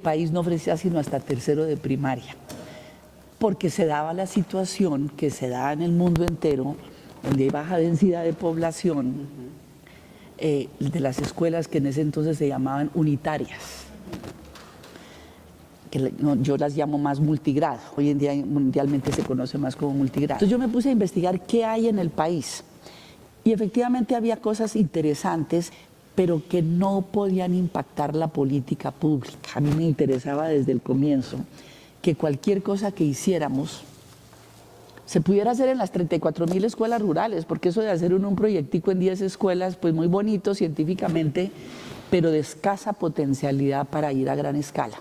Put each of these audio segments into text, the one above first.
país no ofrecía sino hasta tercero de primaria, porque se daba la situación que se da en el mundo entero, donde hay baja densidad de población, de las escuelas que en ese entonces se llamaban unitarias, que yo las llamo más multigrado, hoy en día mundialmente se conoce más como multigrado. Entonces yo me puse a investigar qué hay en el país, y efectivamente había cosas interesantes, pero que no podían impactar la política pública. A mí me interesaba desde el comienzo que cualquier cosa que hiciéramos se pudiera hacer en las 34.000 escuelas rurales, porque eso de hacer un proyectico en 10 escuelas, pues muy bonito científicamente, pero de escasa potencialidad para ir a gran escala.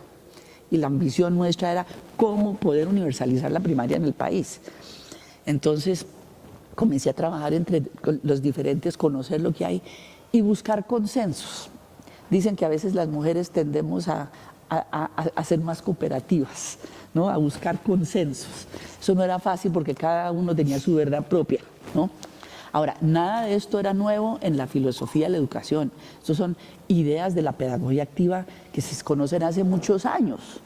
Y la ambición nuestra era cómo poder universalizar la primaria en el país. Entonces comencé a trabajar entre los diferentes, conocer lo que hay y buscar consensos. Dicen que a veces las mujeres tendemos a ser más cooperativas, ¿no? A buscar consensos. Eso no era fácil porque cada uno tenía su verdad propia, ¿no? Ahora, nada de esto era nuevo en la filosofía de la educación. Estas son ideas de la pedagogía activa que se conocen hace muchos años,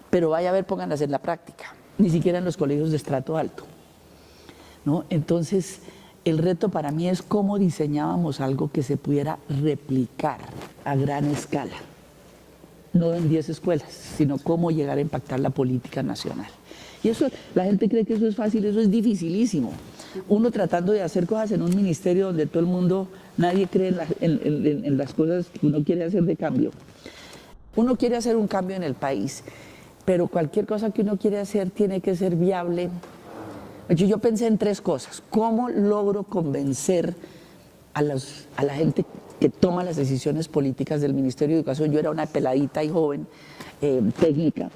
pero vaya a ver, pónganlas en la práctica, ni siquiera en los colegios de estrato alto, ¿no? Entonces, el reto para mí es cómo diseñábamos algo que se pudiera replicar a gran escala. No en 10 escuelas, sino cómo llegar a impactar la política nacional. Y eso, la gente cree que eso es fácil, eso es dificilísimo. Uno tratando de hacer cosas en un ministerio donde todo el mundo, nadie cree en las cosas que uno quiere hacer de cambio. Uno quiere hacer un cambio en el país, pero cualquier cosa que uno quiere hacer tiene que ser viable. Yo pensé en 3 cosas. ¿Cómo logro convencer a la gente que toma las decisiones políticas del Ministerio de Educación? Yo era una peladita y joven, técnica.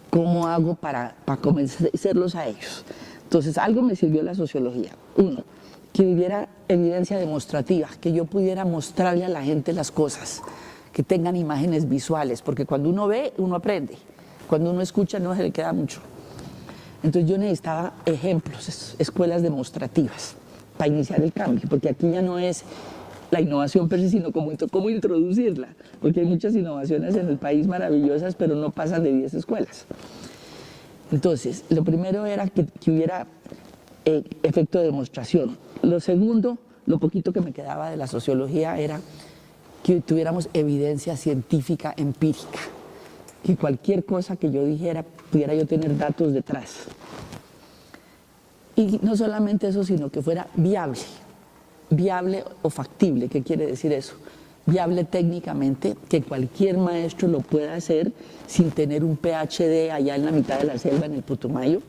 ¿Cómo hago para convencerlos a ellos? Entonces, algo me sirvió la sociología. 1, que hubiera evidencia demostrativa, que yo pudiera mostrarle a la gente las cosas, que tengan imágenes visuales, porque cuando uno ve, uno aprende. Cuando uno escucha, no se le queda mucho. Entonces, yo necesitaba ejemplos, escuelas demostrativas, para iniciar el cambio, porque aquí ya no es la innovación per se, sino cómo introducirla, porque hay muchas innovaciones en el país maravillosas, pero no pasan de 10 escuelas. Entonces, lo primero era que hubiera efecto de demostración. Lo segundo, lo poquito que me quedaba de la sociología, era que tuviéramos evidencia científica empírica, que cualquier cosa que yo dijera, pudiera yo tener datos detrás. Y no solamente eso, sino que fuera viable. Viable o factible. ¿Qué quiere decir eso? Viable técnicamente, que cualquier maestro lo pueda hacer sin tener un PhD allá en la mitad de la selva, en el Putumayo.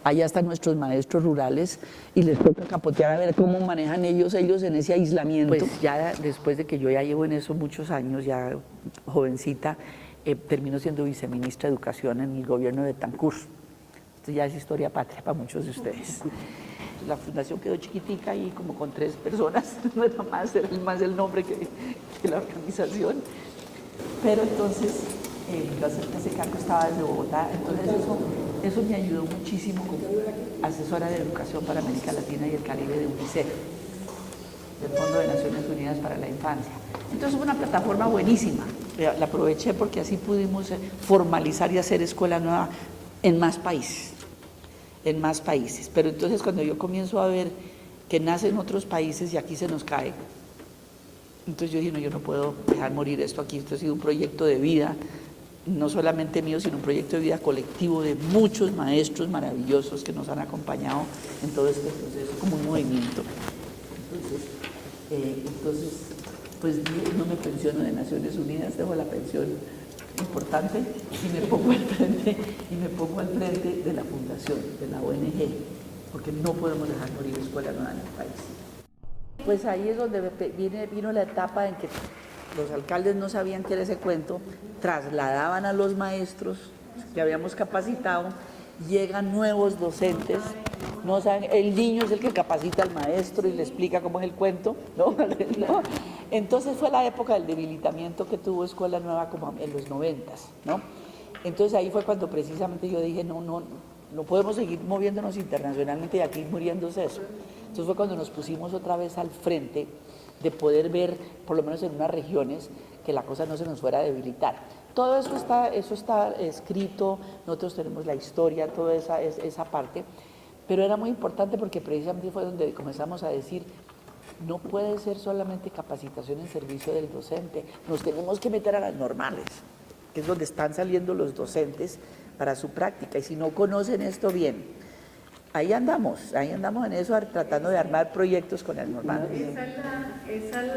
Allá están nuestros maestros rurales y les toca capotear a ver cómo manejan ellos en ese aislamiento. Pues ya después de que yo ya llevo en eso muchos años, ya jovencita, termino siendo viceministra de Educación en el gobierno de Betancur. Esto ya es historia patria para muchos de ustedes. La fundación quedó chiquitica y como con 3 personas, no era más, era más el nombre que la organización. Pero entonces, ese cargo estaba desde Bogotá, entonces eso me ayudó muchísimo como asesora de educación para América Latina y el Caribe de UNICEF, del Fondo de Naciones Unidas para la Infancia. Entonces fue una plataforma buenísima, la aproveché porque así pudimos formalizar y hacer escuela nueva en más países. Pero entonces cuando yo comienzo a ver que nace en otros países y aquí se nos cae, entonces yo dije, no, yo no puedo dejar morir esto aquí. Esto ha sido un proyecto de vida, no solamente mío, sino un proyecto de vida colectivo de muchos maestros maravillosos que nos han acompañado en todo este proceso, como un movimiento. Entonces pues no me pensiono de Naciones Unidas, dejo la pensión importante y me pongo al frente de la fundación, de la ONG, porque no podemos dejar morir escuela nueva en el país. Pues ahí es donde vino la etapa en que los alcaldes no sabían qué era ese cuento, trasladaban a los maestros que habíamos capacitado, llegan nuevos docentes, no saben, el niño es el que capacita al maestro y le explica cómo es el cuento, ¿no? Entonces fue la época del debilitamiento que tuvo Escuela Nueva como en los 90s, ¿no? Entonces ahí fue cuando precisamente yo dije, no podemos seguir moviéndonos internacionalmente y aquí muriéndose eso. Entonces fue cuando nos pusimos otra vez al frente de poder ver, por lo menos en unas regiones, que la cosa no se nos fuera a debilitar. todo eso está escrito, nosotros tenemos la historia, toda esa parte, pero era muy importante porque precisamente fue donde comenzamos a decir, no puede ser solamente capacitación en servicio del docente, nos tenemos que meter a las normales, que es donde están saliendo los docentes para su práctica, y si no conocen esto bien, ahí andamos en eso, tratando de armar proyectos con las normales. Esa es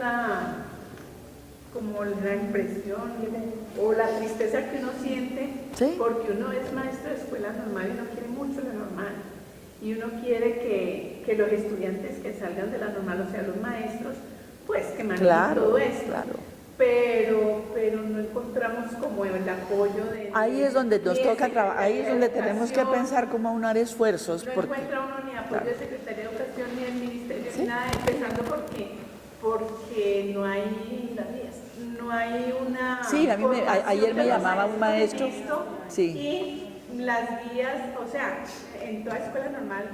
como la impresión o la tristeza que uno siente, ¿sí? Porque uno es maestro de escuela normal y uno quiere mucho la normal. Y uno quiere que los estudiantes que salgan de la normal, o sea, los maestros, pues que manejen todo esto. Claro. Pero no encontramos como el apoyo de... Ahí es donde nos toca trabajar, ahí es donde tenemos que pensar cómo aunar esfuerzos. No encuentra uno ni apoyo de Secretaría de Educación ni del Ministerio, ¿sí? Ni nada, empezando porque no hay las vías, no hay una... Sí, ayer me llamaba un maestro, sí. Y las guías, o sea, en toda escuela normal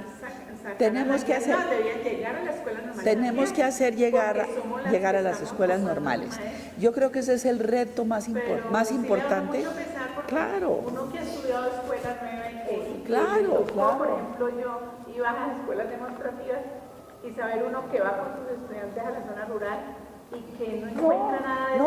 tenemos que hacer, deberían llegar a la escuela normal. Tenemos que hacer llegar a las escuelas normales. Yo creo que ese es el reto más importante. Claro. Uno que ha estudiado escuela nueva y que... Claro. Por ejemplo, yo iba a las escuelas demostrativas y saber uno que va con sus estudiantes a la zona rural y que no encuentra nada de eso,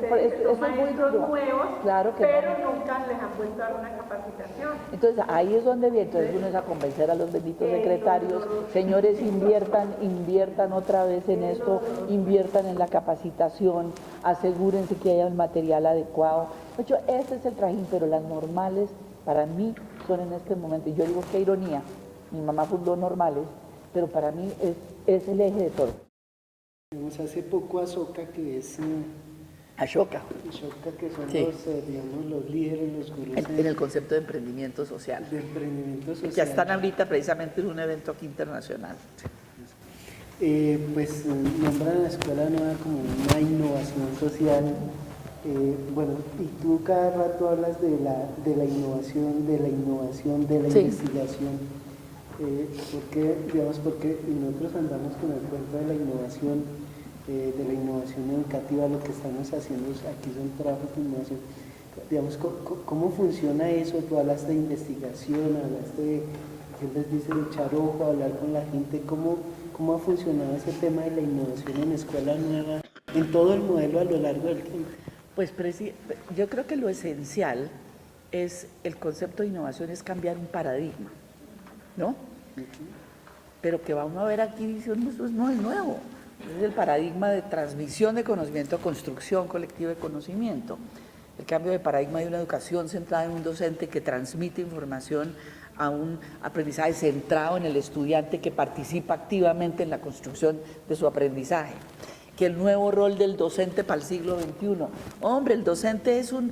porque son maestros nuevos, claro que pero nunca les han vuelto a dar una capacitación. Entonces ahí es donde viene, entonces uno es a convencer a los benditos secretarios, señores, inviertan otra vez en esto, inviertan en la capacitación, asegúrense que haya el material adecuado. De hecho, este es el trajín, pero las normales para mí son en este momento, y yo digo qué ironía, mi mamá fundó normales, pero para mí es el eje de todo. Hace poco Ashoka, que es... Ashoka, que son sí. los líderes, los gurús... En el concepto de emprendimiento social. De emprendimiento social. Ya están ahorita precisamente en un evento aquí internacional. Pues nombran a la Escuela Nueva como una innovación social. Bueno, y tú cada rato hablas de la innovación, de la sí. Investigación. Porque nosotros andamos con el cuento de la innovación educativa, lo que estamos haciendo aquí son trabajos de innovación. Digamos, ¿cómo funciona eso? Tú hablas de investigación, hablas de, siempre dice de echar ojo, hablar con la gente, ¿cómo ha funcionado ese tema de la innovación en Escuela Nueva, en todo el modelo a lo largo del tiempo? Pues yo creo que lo esencial es, el concepto de innovación es cambiar un paradigma, ¿no? Pero que vamos a ver aquí diciendo, eso no es nuevo, es el paradigma de transmisión de conocimiento, construcción colectiva de conocimiento, el cambio de paradigma de una educación centrada en un docente que transmite información a un aprendizaje centrado en el estudiante que participa activamente en la construcción de su aprendizaje. Que el nuevo rol del docente para el siglo XXI. Hombre, el docente es un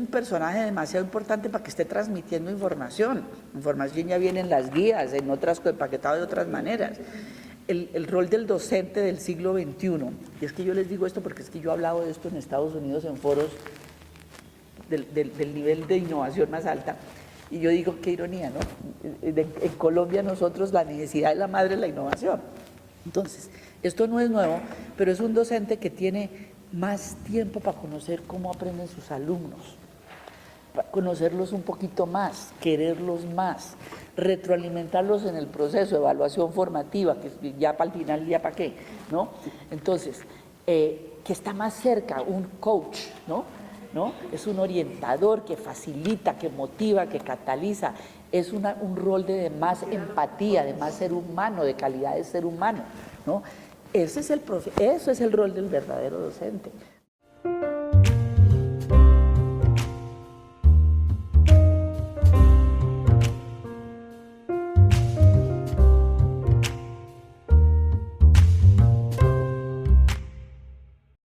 personaje demasiado importante para que esté transmitiendo información. Información ya viene en las guías, en otras, empaquetado de otras maneras. El rol del docente del siglo XXI, y es que yo les digo esto porque es que yo he hablado de esto en Estados Unidos en foros del nivel de innovación más alta, y yo digo, qué ironía, ¿no? En Colombia nosotros la necesidad es la madre de la innovación. Entonces, esto no es nuevo, pero es un docente que tiene más tiempo para conocer cómo aprenden sus alumnos, para conocerlos un poquito más, quererlos más, retroalimentarlos en el proceso de evaluación formativa, que ya para el final, ya para qué, ¿no? Entonces, que está más cerca, un coach, ¿no? Es un orientador que facilita, que motiva, que cataliza, es un rol de más empatía, de más ser humano, de calidad de ser humano, ¿no? Eso es el rol del verdadero docente.